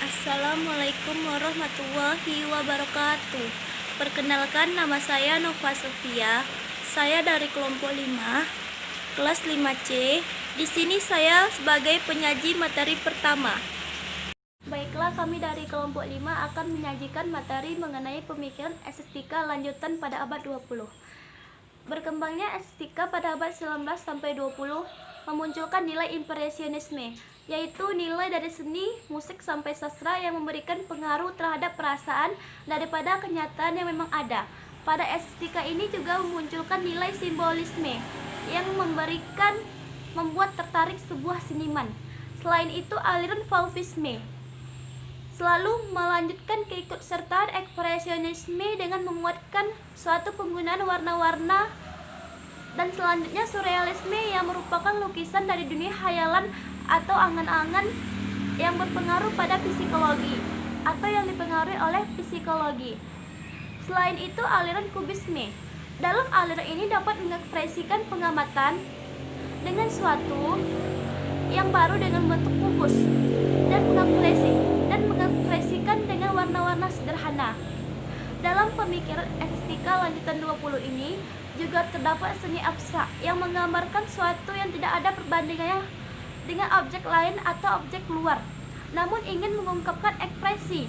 Assalamualaikum warahmatullahi wabarakatuh. Perkenalkan, nama saya Nova Sofia. Saya dari kelompok 5, kelas 5C. Di sini saya sebagai penyaji materi pertama. Baiklah, kami dari kelompok 5 akan menyajikan materi mengenai pemikiran estetika lanjutan pada abad 20. Berkembangnya estetika pada abad 19 sampai 20 memunculkan nilai impresionisme, yaitu nilai dari seni, musik sampai sastra yang memberikan pengaruh terhadap perasaan daripada kenyataan yang memang ada. Pada estetika ini juga memunculkan nilai simbolisme yang membuat tertarik sebuah seniman. Selain itu, aliran fauvisme selalu melanjutkan keikutsertaan ekspresionisme dengan menguatkan suatu penggunaan warna-warna, dan selanjutnya surrealisme yang merupakan lukisan dari dunia khayalan atau angan-angan yang berpengaruh pada psikologi atau yang dipengaruhi oleh psikologi. Selain itu, aliran kubisme. Dalam aliran ini dapat mengekspresikan pengamatan dengan suatu yang baru dengan bentuk kubus dan mengekspresikan dengan warna-warna sederhana. Dalam pemikiran estetika lanjutan 20 ini juga terdapat seni abstrak yang menggambarkan suatu yang tidak ada perbandingannya dengan objek lain atau objek luar, namun ingin mengungkapkan ekspresi.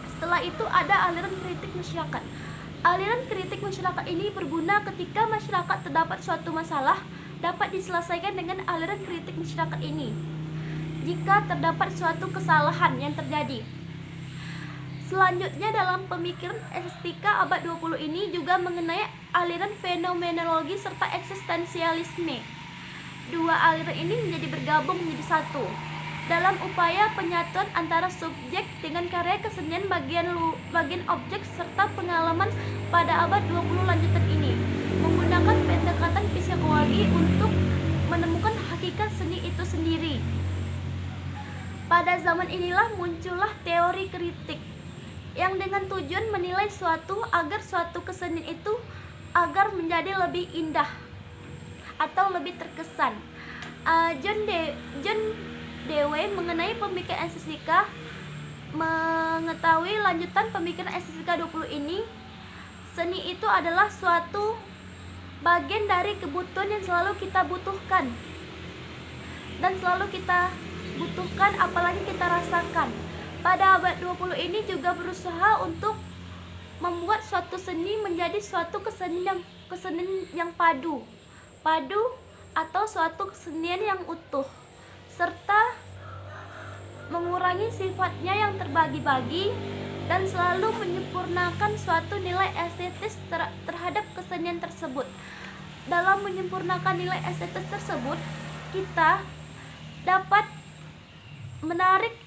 Setelah itu ada aliran kritik masyarakat. Aliran kritik masyarakat ini berguna ketika masyarakat terdapat suatu masalah, dapat diselesaikan dengan aliran kritik masyarakat ini jika terdapat suatu kesalahan yang terjadi. Selanjutnya, dalam pemikiran estetika abad 20 ini juga mengenai aliran fenomenologi serta eksistensialisme. Dua aliran ini menjadi bergabung menjadi satu dalam upaya penyatuan antara subjek dengan karya kesenian bagian objek serta pengalaman pada abad 20 lanjutan ini, menggunakan pendekatan psikologi untuk menemukan hakikat seni itu sendiri. Pada zaman inilah muncullah teori kritik yang dengan tujuan menilai suatu agar suatu kesenian itu agar menjadi lebih indah atau lebih terkesan. John Dewey mengenai pemikiran estetika mengetahui lanjutan pemikiran estetika 20 ini, seni itu adalah suatu bagian dari kebutuhan yang selalu kita butuhkan dan selalu kita butuhkan, apalagi kita rasakan. Pada abad 20 ini juga berusaha untuk membuat suatu seni menjadi suatu kesenian yang padu atau suatu kesenian yang utuh, serta mengurangi sifatnya yang terbagi-bagi dan selalu menyempurnakan suatu nilai estetis terhadap kesenian tersebut. Dalam menyempurnakan nilai estetis tersebut, kita dapat menarik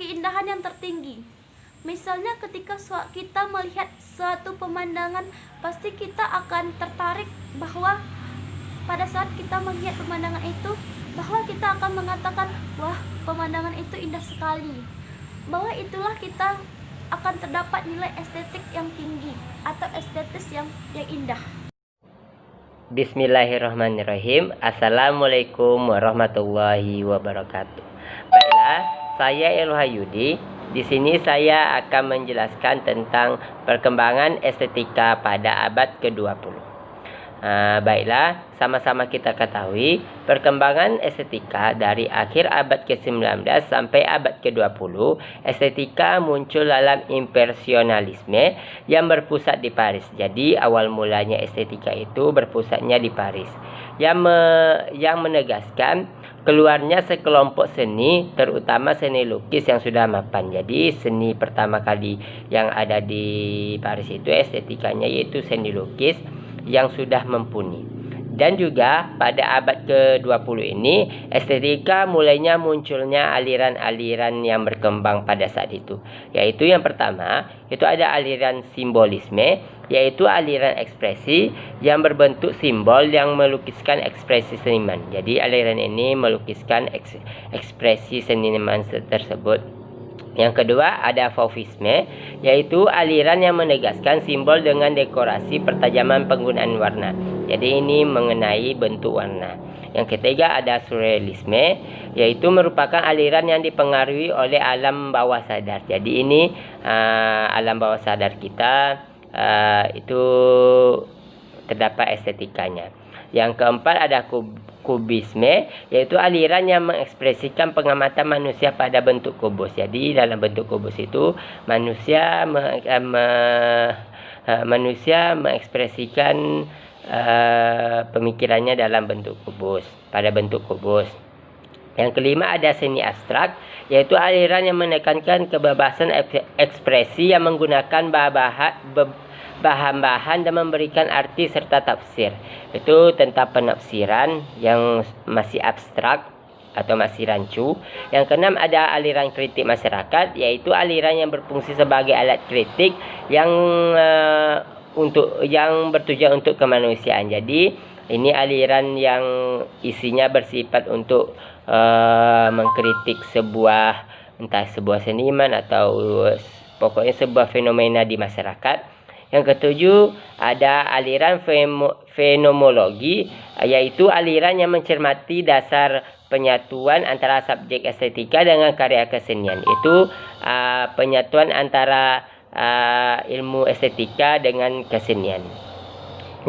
keindahan yang tertinggi. Misalnya ketika kita melihat suatu pemandangan, pasti kita akan tertarik bahwa pada saat kita melihat pemandangan itu, bahwa kita akan mengatakan, wah, pemandangan itu indah sekali. Bahwa itulah kita akan terdapat nilai estetik yang tinggi atau estetis yang indah. Bismillahirrahmanirrahim. Assalamualaikum warahmatullahi wabarakatuh. Baiklah, saya Elhayudi. Di sini saya akan menjelaskan tentang perkembangan estetika pada abad ke-20. Baiklah, sama-sama kita ketahui perkembangan estetika dari akhir abad ke-19 sampai abad ke-20. Estetika muncul dalam impresionisme yang berpusat di Paris. Jadi awal mulanya estetika itu berpusatnya di Paris, yang menegaskan keluarnya sekelompok seni, terutama seni lukis yang sudah mapan. Jadi seni pertama kali yang ada di Paris itu estetikanya yaitu seni lukis yang sudah mumpuni. Dan juga pada abad ke-20 ini estetika mulainya munculnya aliran-aliran yang berkembang pada saat itu, yaitu yang pertama itu ada aliran simbolisme, yaitu aliran ekspresi yang berbentuk simbol yang melukiskan ekspresi seniman. Jadi aliran ini melukiskan ekspresi seniman tersebut. Yang kedua ada fauvisme, yaitu aliran yang menegaskan simbol dengan dekorasi pertajaman penggunaan warna. Jadi ini mengenai bentuk warna. Yang ketiga ada surrealisme, yaitu merupakan aliran yang dipengaruhi oleh alam bawah sadar. Jadi ini alam bawah sadar kita itu terdapat estetikanya. Yang keempat ada kubisme, yaitu aliran yang mengekspresikan pengamatan manusia pada bentuk kubus. Jadi dalam bentuk kubus itu manusia mengekspresikan pemikirannya dalam bentuk kubus, pada bentuk kubus. Yang kelima ada seni abstrak, yaitu aliran yang menekankan kebebasan ekspresi yang menggunakan bahan-bahan dan memberikan arti serta tafsir. Itu tentang penafsiran yang masih abstrak atau masih rancu. Yang keenam ada aliran kritik masyarakat, yaitu aliran yang berfungsi sebagai alat kritik yang bertujuan untuk kemanusiaan. Jadi ini aliran yang isinya bersifat untuk mengkritik entah sebuah seniman atau pokoknya sebuah fenomena di masyarakat. Yang ketujuh ada aliran fenomenologi, yaitu aliran yang mencermati dasar penyatuan antara subjek estetika dengan karya kesenian. Itu penyatuan antara ilmu estetika dengan kesenian.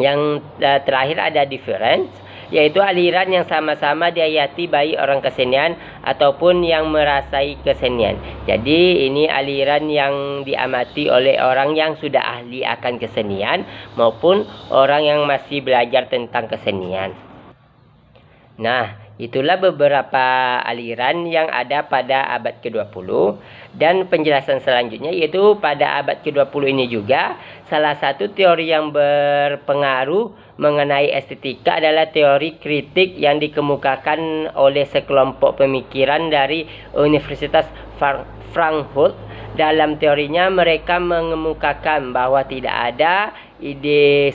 Yang terakhir ada difference, yaitu aliran yang sama-sama dihayati baik orang kesenian ataupun yang merasai kesenian. Jadi ini aliran yang diamati oleh orang yang sudah ahli akan kesenian maupun orang yang masih belajar tentang kesenian. Nah, itulah beberapa aliran yang ada pada abad ke-20. Dan penjelasan selanjutnya yaitu pada abad ke-20 ini juga salah satu teori yang berpengaruh mengenai estetika adalah teori kritik yang dikemukakan oleh sekelompok pemikiran dari Universitas Frankfurt. Dalam teorinya mereka mengemukakan bahwa tidak ada ide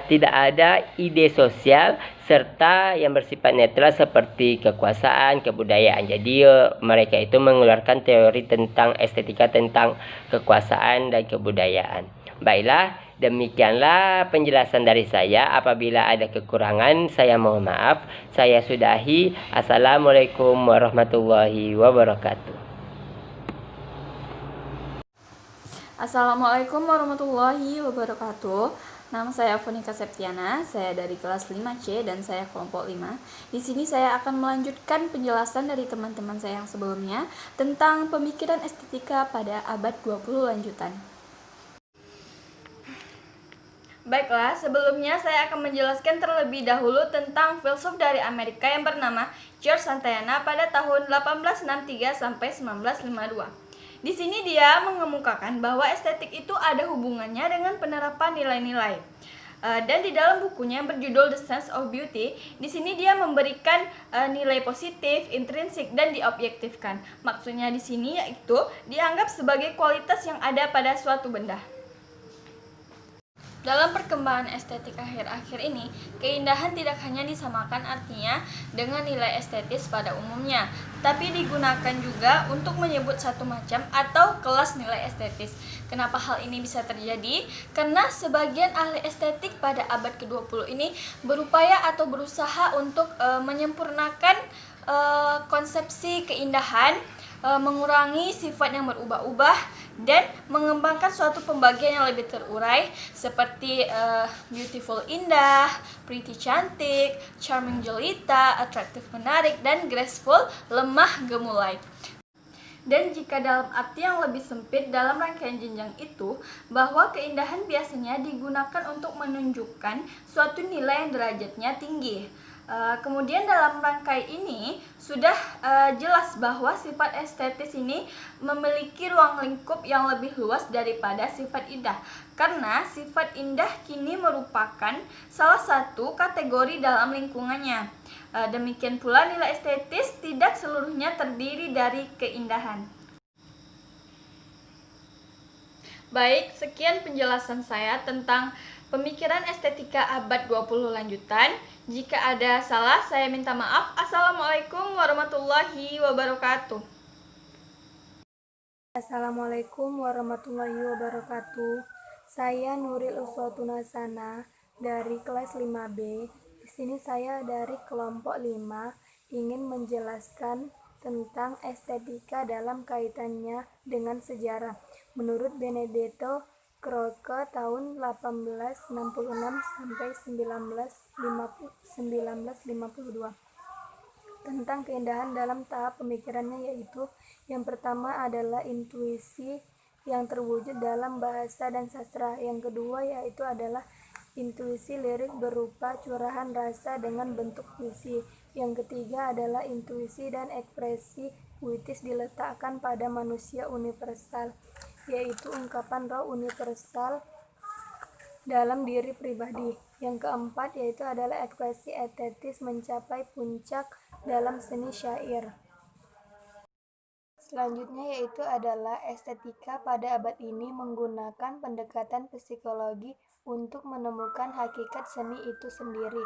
tidak ada ide sosial serta yang bersifat netral seperti kekuasaan, kebudayaan. Jadi mereka itu mengeluarkan teori tentang estetika tentang kekuasaan dan kebudayaan. Baiklah, demikianlah penjelasan dari saya. Apabila ada kekurangan, saya mohon maaf. Saya sudahi. Assalamualaikum warahmatullahi wabarakatuh. Assalamualaikum warahmatullahi wabarakatuh. Nama saya Fonika Septiana, saya dari kelas 5C dan saya kelompok 5. Di sini saya akan melanjutkan penjelasan dari teman-teman saya yang sebelumnya tentang pemikiran estetika pada abad 20 lanjutan. Baiklah, sebelumnya saya akan menjelaskan terlebih dahulu tentang filsuf dari Amerika yang bernama George Santayana pada tahun 1863 sampai 1952. Di sini dia mengemukakan bahwa estetik itu ada hubungannya dengan penerapan nilai-nilai. Dan di dalam bukunya yang berjudul The Sense of Beauty, di sini dia memberikan nilai positif, intrinsik, dan diobjektifkan. Maksudnya di sini yaitu dianggap sebagai kualitas yang ada pada suatu benda. Dalam perkembangan estetik akhir-akhir ini, keindahan tidak hanya disamakan artinya dengan nilai estetis pada umumnya, tapi digunakan juga untuk menyebut satu macam atau kelas nilai estetis. Kenapa hal ini bisa terjadi? Karena sebagian ahli estetik pada abad ke-20 ini berupaya atau berusaha untuk menyempurnakan konsepsi keindahan, mengurangi sifat yang berubah-ubah, dan mengembangkan suatu pembagian yang lebih terurai seperti beautiful indah, pretty cantik, charming jelita, attractive menarik, dan graceful lemah gemulai. Dan jika dalam arti yang lebih sempit dalam rangkaian jenjang itu, bahwa keindahan biasanya digunakan untuk menunjukkan suatu nilai yang derajatnya tinggi. Kemudian dalam rangkai ini sudah jelas bahwa sifat estetis ini memiliki ruang lingkup yang lebih luas daripada sifat indah, karena sifat indah kini merupakan salah satu kategori dalam lingkungannya. Demikian pula nilai estetis tidak seluruhnya terdiri dari keindahan. Baik, sekian penjelasan saya tentang pemikiran estetika abad 20 lanjutan. Jika ada salah, saya minta maaf. Assalamualaikum warahmatullahi wabarakatuh. Assalamualaikum warahmatullahi wabarakatuh. Saya Nuril Uswatun Hasanah dari kelas 5B. Di sini saya dari kelompok 5 ingin menjelaskan tentang estetika dalam kaitannya dengan sejarah. Menurut Benedetto Croce tahun 1866 sampai 1952 tentang keindahan dalam tahap pemikirannya, yaitu yang pertama adalah intuisi yang terwujud dalam bahasa dan sastra. Yang kedua yaitu adalah intuisi lirik berupa curahan rasa dengan bentuk puisi. Yang ketiga adalah intuisi dan ekspresi puitis diletakkan pada manusia universal, yaitu ungkapan roh universal dalam diri pribadi. Yang keempat yaitu adalah ekspresi estetis mencapai puncak dalam seni syair. Selanjutnya yaitu adalah estetika pada abad ini menggunakan pendekatan psikologi untuk menemukan hakikat seni itu sendiri.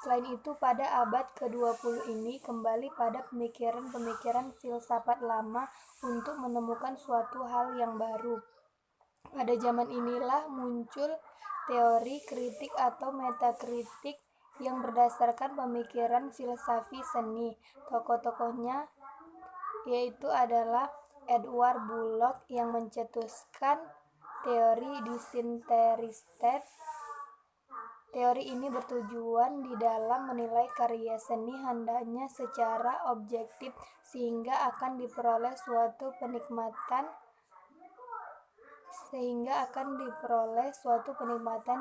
Selain itu, pada abad ke-20 ini kembali pada pemikiran-pemikiran filsafat lama untuk menemukan suatu hal yang baru. Pada zaman inilah muncul teori kritik atau metakritik yang berdasarkan pemikiran filsafi seni. Tokoh-tokohnya yaitu adalah Edward Bullock yang mencetuskan teori disinterested. Teori ini bertujuan di dalam menilai karya seni hendaknya secara objektif sehingga akan diperoleh suatu penikmatan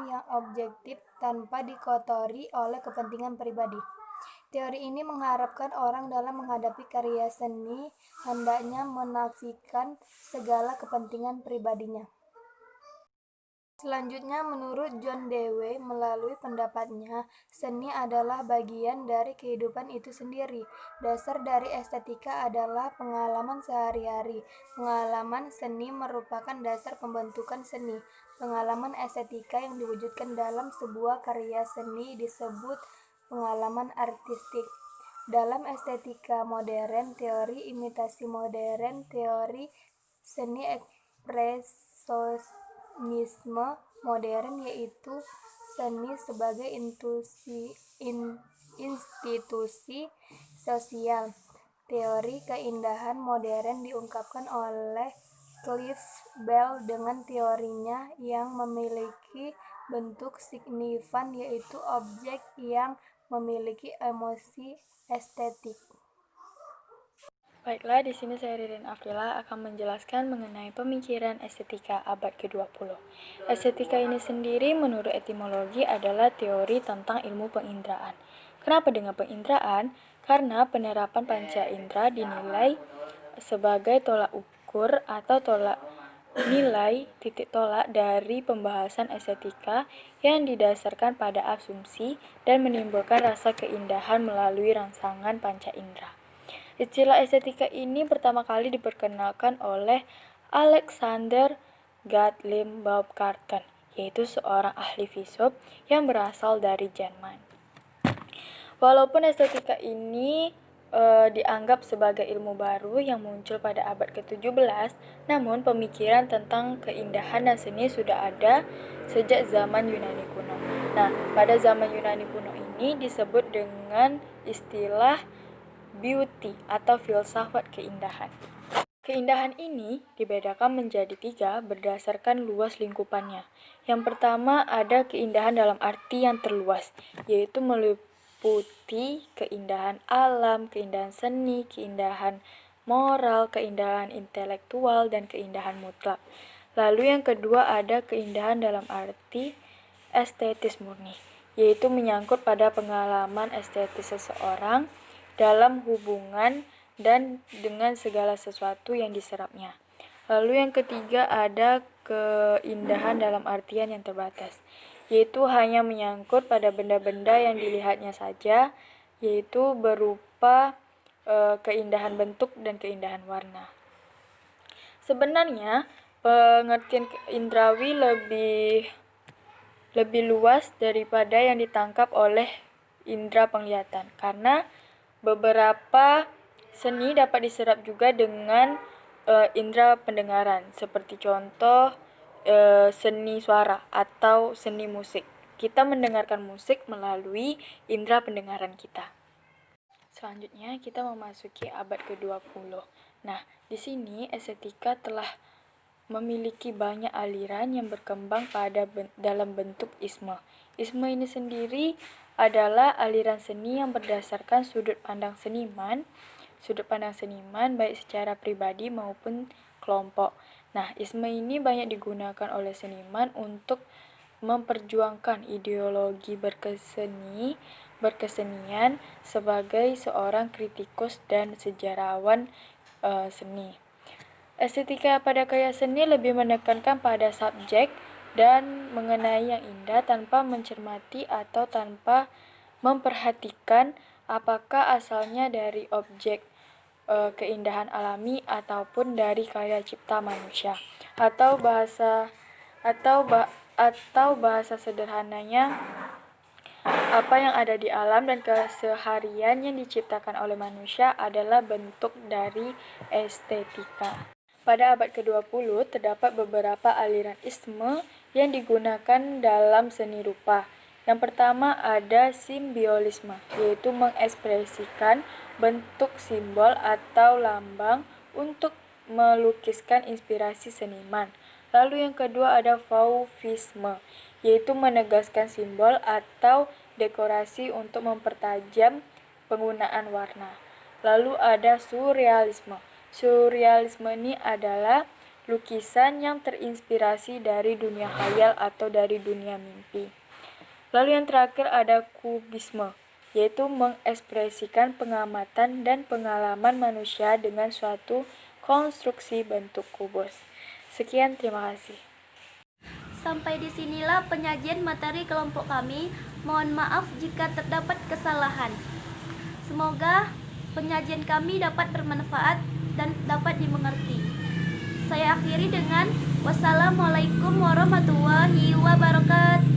yang objektif tanpa dikotori oleh kepentingan pribadi. Teori ini mengharapkan orang dalam menghadapi karya seni hendaknya menafikan segala kepentingan pribadinya. Selanjutnya, menurut John Dewey, melalui pendapatnya, seni adalah bagian dari kehidupan itu sendiri. Dasar dari estetika adalah pengalaman sehari-hari. Pengalaman seni merupakan dasar pembentukan seni. Pengalaman estetika yang diwujudkan dalam sebuah karya seni disebut pengalaman artistik. Dalam estetika modern, teori imitasi modern, teori seni ekspresionisme modern, yaitu seni sebagai institusi sosial. Teori keindahan modern diungkapkan oleh Cliff Bell dengan teorinya yang memiliki bentuk signifan, yaitu objek yang memiliki emosi estetik. Baiklah, di sini saya Ririn Afrila akan menjelaskan mengenai pemikiran estetika abad ke-20. Estetika ini sendiri menurut etimologi adalah teori tentang ilmu penginderaan. Kenapa dengan penginderaan? Karena penerapan panca indera dinilai sebagai tolak ukur atau tolak nilai titik tolak dari pembahasan estetika yang didasarkan pada asumsi dan menimbulkan rasa keindahan melalui rangsangan panca indera. Istilah estetika ini pertama kali diperkenalkan oleh Alexander Gottlieb Baumgarten, yaitu seorang ahli filsuf yang berasal dari Jerman. Walaupun estetika ini dianggap sebagai ilmu baru yang muncul pada abad ke-17, namun pemikiran tentang keindahan dan seni sudah ada sejak zaman Yunani kuno. Nah, pada zaman Yunani kuno ini disebut dengan istilah beauty atau filsafat keindahan. Keindahan ini dibedakan menjadi 3 berdasarkan luas lingkupannya. Yang pertama ada keindahan dalam arti yang terluas, yaitu meliputi keindahan alam, keindahan seni, keindahan moral, keindahan intelektual, dan keindahan mutlak. Lalu yang kedua ada keindahan dalam arti estetis murni, yaitu menyangkut pada pengalaman estetis seseorang dalam hubungan dan dengan segala sesuatu yang diserapnya. Lalu yang ketiga ada keindahan dalam artian yang terbatas, yaitu hanya menyangkut pada benda-benda yang dilihatnya saja, yaitu berupa keindahan bentuk dan keindahan warna. Sebenarnya pengertian indrawi lebih luas daripada yang ditangkap oleh indera penglihatan, karena beberapa seni dapat diserap juga dengan indera pendengaran, seperti contoh seni suara atau seni musik. kita mendengarkan musik melalui indera pendengaran kita. Selanjutnya kita memasuki abad ke-20. Nah, di sini estetika telah memiliki banyak aliran yang berkembang dalam bentuk isme. Isme ini sendiri adalah aliran seni yang berdasarkan sudut pandang seniman baik secara pribadi maupun kelompok. Nah, isme ini banyak digunakan oleh seniman untuk memperjuangkan ideologi berkesenian sebagai seorang kritikus dan sejarawan seni. Estetika pada karya seni lebih menekankan pada subjek dan mengenai yang indah tanpa mencermati atau tanpa memperhatikan apakah asalnya dari objek keindahan alami ataupun dari karya cipta manusia. Atau bahasa sederhananya, apa yang ada di alam dan keseharian yang diciptakan oleh manusia adalah bentuk dari estetika. Pada abad ke-20 terdapat beberapa aliran isme yang digunakan dalam seni rupa. Yang pertama ada simbiolisme, yaitu mengekspresikan bentuk simbol atau lambang untuk melukiskan inspirasi seniman. Lalu yang kedua ada fauvisme, yaitu menegaskan simbol atau dekorasi untuk mempertajam penggunaan warna. Lalu ada surrealisme. Surrealisme ini adalah lukisan yang terinspirasi dari dunia khayal atau dari dunia mimpi. Lalu yang terakhir ada kubisme, yaitu mengekspresikan pengamatan dan pengalaman manusia dengan suatu konstruksi bentuk kubus. Sekian, terima kasih. Sampai disinilah penyajian materi kelompok kami. Mohon maaf jika terdapat kesalahan. Semoga penyajian kami dapat bermanfaat dan dapat dimengerti. Saya akhiri dengan wassalamualaikum warahmatullahi wabarakatuh.